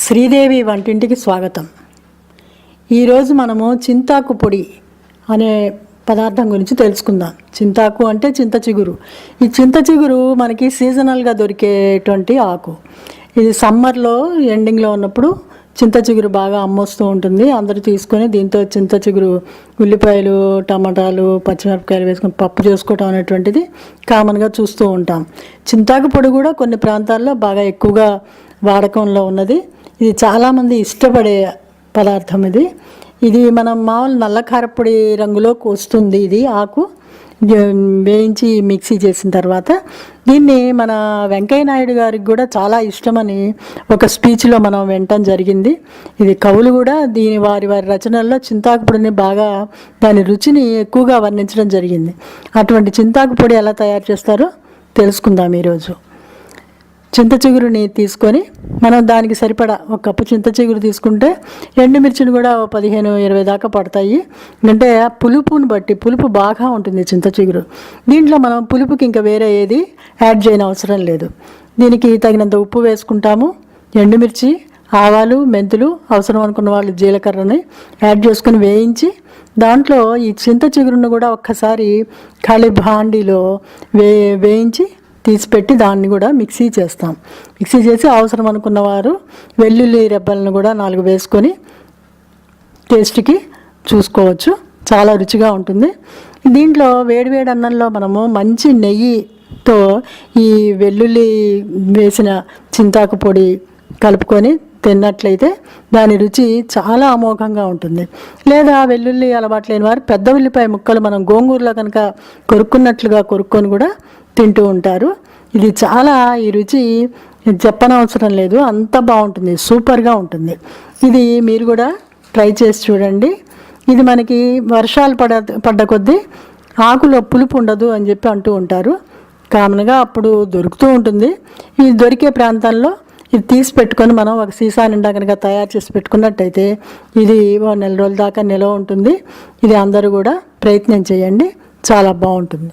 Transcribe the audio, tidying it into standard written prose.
శ్రీదేవి వంటింటికి స్వాగతం. ఈరోజు మనము చింతాకు పొడి అనే పదార్థం గురించి తెలుసుకుందాం. చింతాకు అంటే చింత చిగురు. ఈ చింత చిగురు మనకి సీజనల్గా దొరికేటువంటి ఆకు. ఇది సమ్మర్లో ఎండింగ్లో ఉన్నప్పుడు చింత చిగురు బాగా అమ్మొస్తూ ఉంటుంది. అందరూ తీసుకొని దీంతో చింత చిగురు ఉల్లిపాయలు, టమాటాలు, పచ్చిమిరపకాయలు వేసుకొని పప్పు చేసుకోవటం అనేటువంటిది కామన్గా చూస్తూ ఉంటాం. చింతాకు పొడి కూడా కొన్ని ప్రాంతాల్లో బాగా ఎక్కువగా వాడకంలో ఉన్నది. ఇది చాలామంది ఇష్టపడే పదార్థం. ఇది మనం మామూలు నల్ల కారపొడి రంగులోకి వస్తుంది. ఇది ఆకు వేయించి మిక్సీ చేసిన తర్వాత దీన్ని మన వెంకయ్య నాయుడు గారికి కూడా చాలా ఇష్టమని ఒక స్పీచ్లో మనం వినటం జరిగింది. ఇది కవులు కూడా వారి రచనల్లో చింతాకు పొడిని బాగా దాని రుచిని ఎక్కువగా వర్ణించడం జరిగింది. అటువంటి చింతాకు పొడి ఎలా తయారు చేస్తారో తెలుసుకుందాం ఈరోజు. చింత చిగురుని తీసుకొని మనం దానికి సరిపడా ఒక కప్పు చింత చిగురు తీసుకుంటే ఎండుమిర్చిని కూడా 15-20 దాకా పడతాయి. అంటే పులుపుని బట్టి పులుపు బాగా ఉంటుంది చింత చిగురు. దీంట్లో మనం పులుపుకి ఇంకా వేరే ఏది యాడ్ చేయని అవసరం లేదు. దీనికి తగినంత ఉప్పు వేసుకుంటాము. ఎండుమిర్చి, ఆవాలు, మెంతులు, అవసరం అనుకున్న వాళ్ళు జీలకర్రని యాడ్ చేసుకుని వేయించి దాంట్లో ఈ చింత చిగురును కూడా ఒక్కసారి ఖాళీ భాండీలో వేయించి తీసిపెట్టి దాన్ని కూడా మిక్సీ చేస్తాం. మిక్సీ చేసి అవసరం అనుకున్న వారు వెల్లుల్లి రెబ్బలను కూడా 4 వేసుకొని టేస్ట్కి చూసుకోవచ్చు. చాలా రుచిగా ఉంటుంది. దీంట్లో వేడివేడి అన్నంలో మనము మంచి నెయ్యితో ఈ వెల్లుల్లి వేసిన చింతాకు పొడి కలుపుకొని తిన్నట్లయితే దాని రుచి చాలా అమోఘంగా ఉంటుంది. లేదా వెల్లుల్లి అలవాటు లేని వారు పెద్ద ఉల్లిపాయ ముక్కలు మనం గోంగూరలో కనుక కొరుక్కున్నట్లుగా కొరుక్కొని కూడా తింటూ ఉంటారు. ఇది చాలా ఈ రుచి చెప్పనవసరం లేదు, అంత బాగుంటుంది, సూపర్గా ఉంటుంది. ఇది మీరు కూడా ట్రై చేసి చూడండి. ఇది మనకి వర్షాలు పడ్డ కొద్దీ ఆకులో పులుపు ఉండదు అని చెప్పి అంటూ ఉంటారు. కామన్గా అప్పుడు దొరుకుతూ ఉంటుంది. ఇది దొరికే ప్రాంతాల్లో ఇది తీసి పెట్టుకొని మనం ఒక సీసా నిండా కనుక తయారు చేసి పెట్టుకున్నట్టయితే ఇది 1 నెల రోజుల దాకా నిల్వ ఉంటుంది. ఇది అందరూ కూడా ప్రయత్నం చేయండి, చాలా బాగుంటుంది.